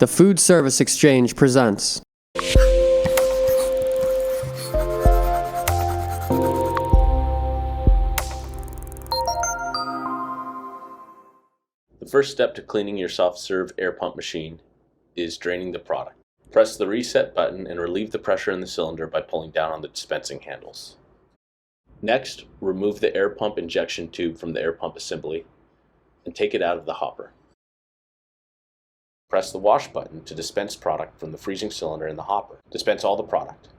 The Food Service Exchange presents. The first step to cleaning your soft-serve air pump machine is draining the product. Press the reset button and relieve the pressure in the cylinder by pulling down on the dispensing handles. Next, remove the air pump injection tube from the air pump assembly and take it out of the hopper. Press the wash button to dispense product from the freezing cylinder in the hopper. Dispense all the product.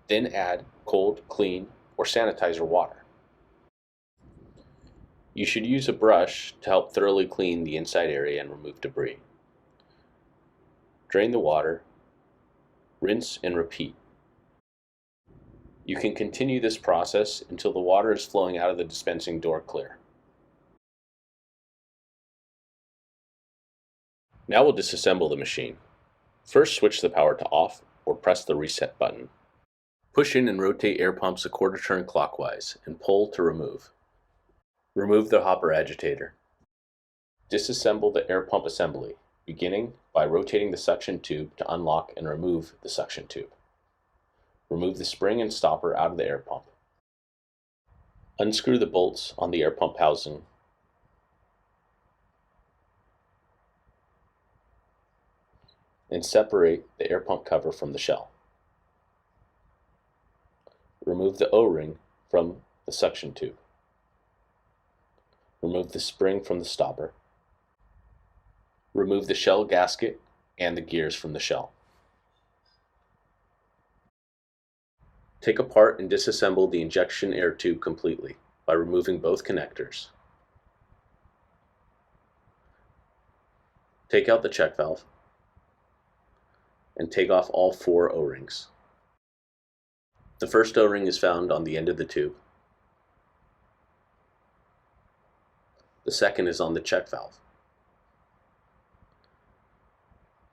Then add cold, clean, or sanitizer water. You should use a brush to help thoroughly clean the inside area and remove debris. Drain the water, rinse and repeat. You can continue this process until the water is flowing out of the dispensing door clear. Now we'll disassemble the machine. First, switch the power to off or press the reset button. Push in and rotate air pumps a quarter turn clockwise and pull to remove. Remove the hopper agitator. Disassemble the air pump assembly, beginning by rotating the suction tube to unlock and remove the suction tube. Remove the spring and stopper out of the air pump. Unscrew the bolts on the air pump housing. And separate the air pump cover from the shell. Remove the O-ring from the suction tube. Remove the spring from the stopper. Remove the shell gasket and the gears from the shell. Take apart and disassemble the injection air tube completely by removing both connectors. Take out the check valve and take off all 4 O-rings. The first O-ring is found on the end of the tube. The second is on the check valve.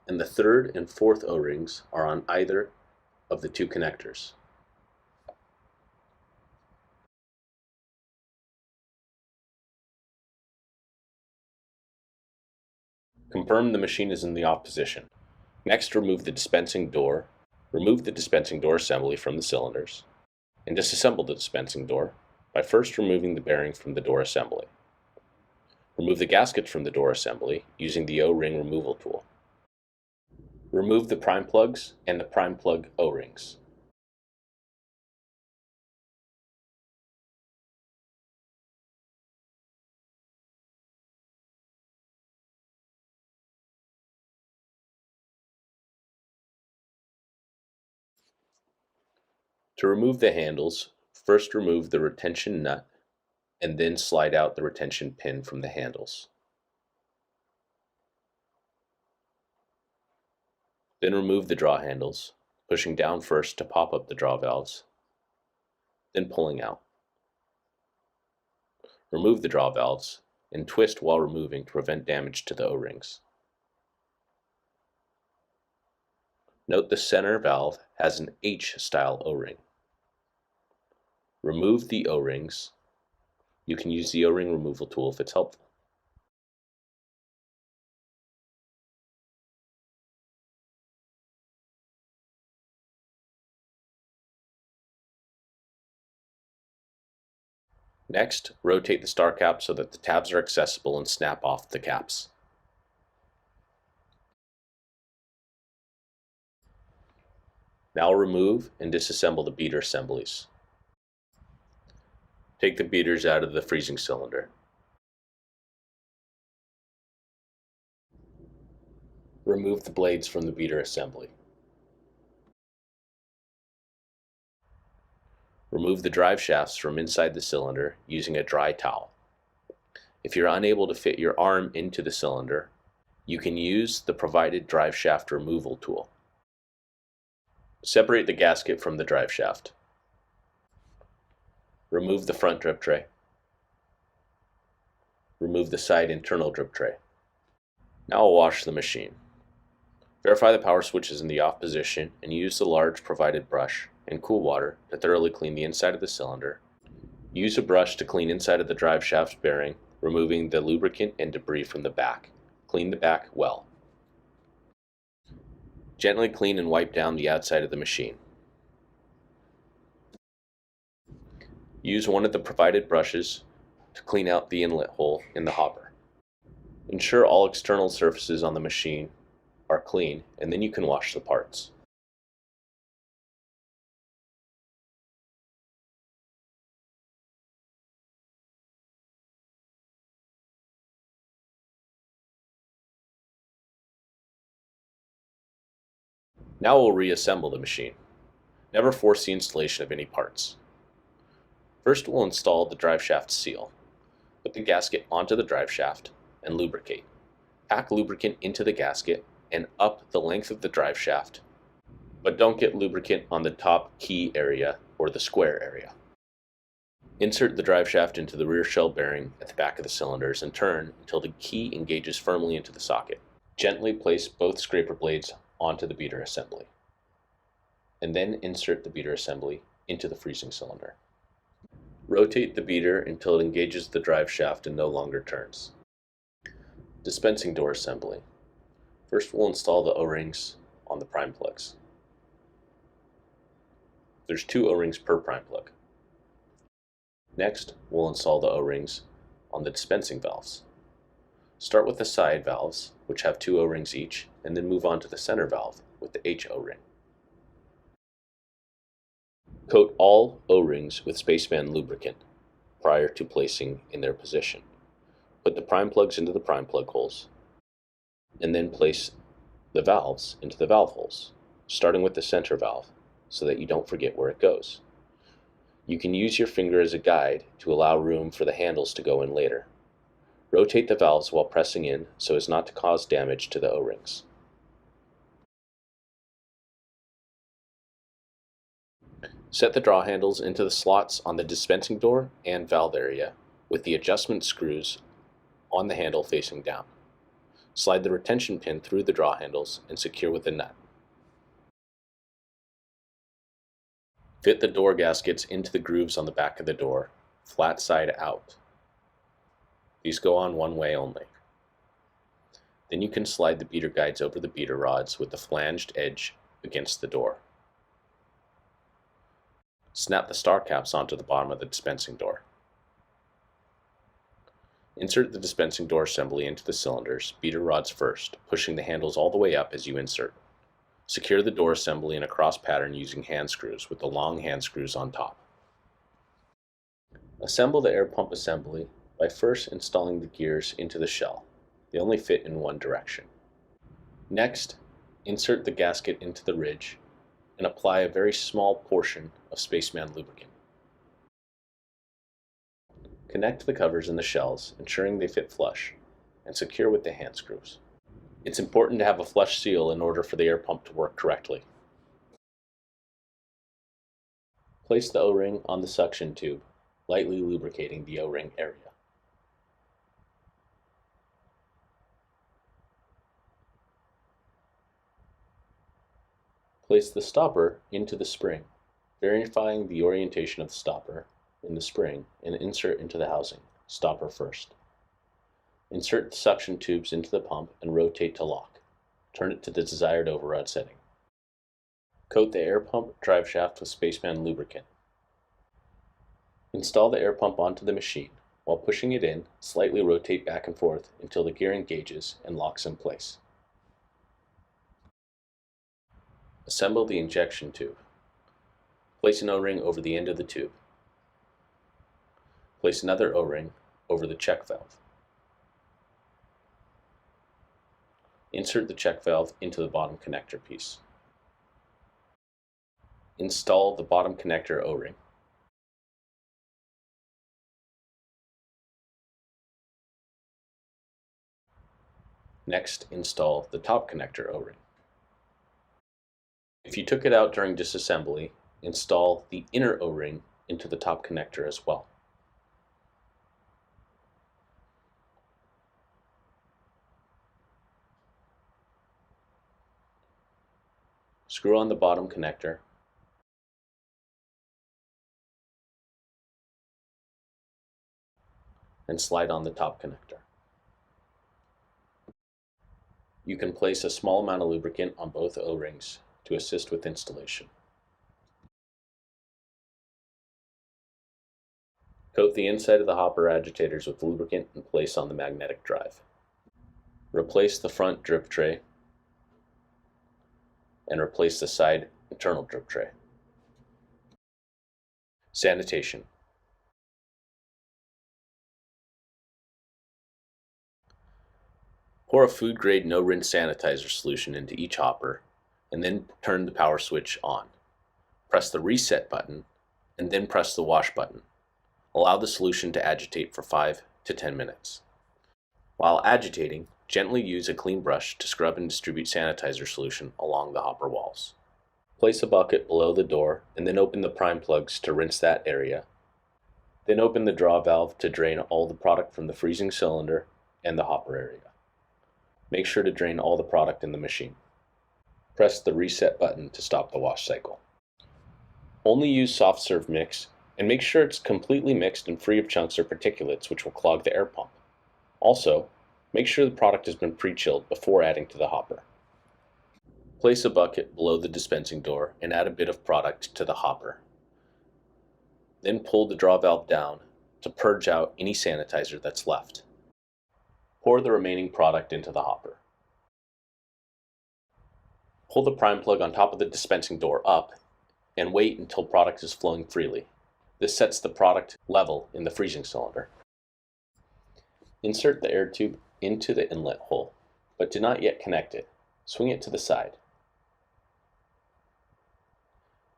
And the third and fourth O-rings are on either of the 2 connectors. Confirm the machine is in the off position. Next, remove the dispensing door. Remove the dispensing door assembly from the cylinders, and disassemble the dispensing door by first removing the bearing from the door assembly. Remove the gaskets from the door assembly using the O-ring removal tool. Remove the prime plugs and the prime plug O-rings. To remove the handles, first remove the retention nut and then slide out the retention pin from the handles. Then remove the draw handles, pushing down first to pop up the draw valves, then pulling out. Remove the draw valves and twist while removing to prevent damage to the O-rings. Note the center valve has an H-style O-ring. Remove the O-rings. You can use the O-ring removal tool if it's helpful. Next, rotate the star cap so that the tabs are accessible and snap off the caps. Now remove and disassemble the beater assemblies. Take the beaters out of the freezing cylinder. Remove the blades from the beater assembly. Remove the drive shafts from inside the cylinder using a dry towel. If you're unable to fit your arm into the cylinder, you can use the provided drive shaft removal tool. Separate the gasket from the drive shaft. Remove the front drip tray. Remove the side internal drip tray. Now I'll wash the machine. Verify the power switch is in the off position and use the large provided brush and cool water to thoroughly clean the inside of the cylinder. Use a brush to clean inside of the drive shaft bearing, removing the lubricant and debris from the back. Clean the back well. Gently clean and wipe down the outside of the machine. Use one of the provided brushes to clean out the inlet hole in the hopper. Ensure all external surfaces on the machine are clean, and then you can wash the parts. Now we'll reassemble the machine. Never force the installation of any parts. First, we'll install the driveshaft seal. Put the gasket onto the driveshaft and lubricate. Pack lubricant into the gasket and up the length of the driveshaft, but don't get lubricant on the top key area or the square area. Insert the driveshaft into the rear shell bearing at the back of the cylinders and turn until the key engages firmly into the socket. Gently place both scraper blades onto the beater assembly, and then insert the beater assembly into the freezing cylinder. Rotate the beater until it engages the driveshaft and no longer turns. Dispensing door assembly. First, we'll install the O-rings on the prime plugs. There's 2 O-rings per prime plug. Next, we'll install the O-rings on the dispensing valves. Start with the side valves, which have 2 O-rings each, and then move on to the center valve with the H O-ring. Coat all O-rings with Spaceman lubricant prior to placing in their position. Put the prime plugs into the prime plug holes, and then place the valves into the valve holes, starting with the center valve so that you don't forget where it goes. You can use your finger as a guide to allow room for the handles to go in later. Rotate the valves while pressing in so as not to cause damage to the O-rings. Set the draw handles into the slots on the dispensing door and valve area with the adjustment screws on the handle facing down. Slide the retention pin through the draw handles and secure with a nut. Fit the door gaskets into the grooves on the back of the door, flat side out. These go on one way only. Then you can slide the beater guides over the beater rods with the flanged edge against the door. Snap the star caps onto the bottom of the dispensing door. Insert the dispensing door assembly into the cylinders, beater rods first, pushing the handles all the way up as you insert. Secure the door assembly in a cross pattern using hand screws with the long hand screws on top. Assemble the air pump assembly by first installing the gears into the shell. They only fit in one direction. Next, insert the gasket into the ridge and apply a very small portion of Spaceman lubricant. Connect the covers in the shells, ensuring they fit flush, and secure with the hand screws. It's important to have a flush seal in order for the air pump to work correctly. Place the O-ring on the suction tube, lightly lubricating the O-ring area. Place the stopper into the spring, verifying the orientation of the stopper in the spring, and insert into the housing, stopper first. Insert the suction tubes into the pump and rotate to lock. Turn it to the desired overrun setting. Coat the air pump driveshaft with Spaceman lubricant. Install the air pump onto the machine. While pushing it in, slightly rotate back and forth until the gear engages and locks in place. Assemble the injection tube. Place an O-ring over the end of the tube. Place another O-ring over the check valve. Insert the check valve into the bottom connector piece. Install the bottom connector O-ring. Next, install the top connector O-ring. If you took it out during disassembly, install the inner O-ring into the top connector as well. Screw on the bottom connector and slide on the top connector. You can place a small amount of lubricant on both O-rings to assist with installation. Coat the inside of the hopper agitators with lubricant and place on the magnetic drive. Replace the front drip tray and replace the side internal drip tray. Sanitation. Pour a food-grade no-rinse sanitizer solution into each hopper and then turn the power switch on. Press the reset button and then press the wash button. Allow the solution to agitate for 5 to 10 minutes. While agitating, gently use a clean brush to scrub and distribute sanitizer solution along the hopper walls. Place a bucket below the door and then open the prime plugs to rinse that area. Then open the draw valve to drain all the product from the freezing cylinder and the hopper area. Make sure to drain all the product in the machine. Press the reset button to stop the wash cycle. Only use soft serve mix and make sure it's completely mixed and free of chunks or particulates which will clog the air pump. Also, make sure the product has been pre-chilled before adding to the hopper. Place a bucket below the dispensing door and add a bit of product to the hopper. Then pull the draw valve down to purge out any sanitizer that's left. Pour the remaining product into the hopper. Pull the prime plug on top of the dispensing door up and wait until product is flowing freely. This sets the product level in the freezing cylinder. Insert the air tube into the inlet hole, but do not yet connect it. Swing it to the side.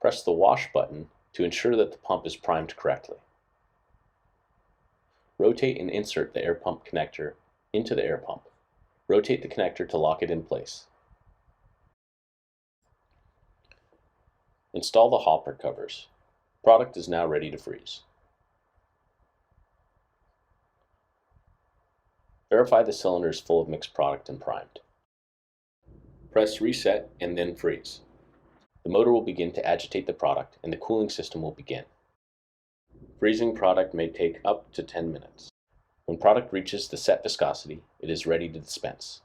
Press the wash button to ensure that the pump is primed correctly. Rotate and insert the air pump connector into the air pump. Rotate the connector to lock it in place. Install the hopper covers. Product is now ready to freeze. Verify the cylinder is full of mixed product and primed. Press reset and then freeze. The motor will begin to agitate the product and the cooling system will begin. Freezing product may take up to 10 minutes. When product reaches the set viscosity, it is ready to dispense.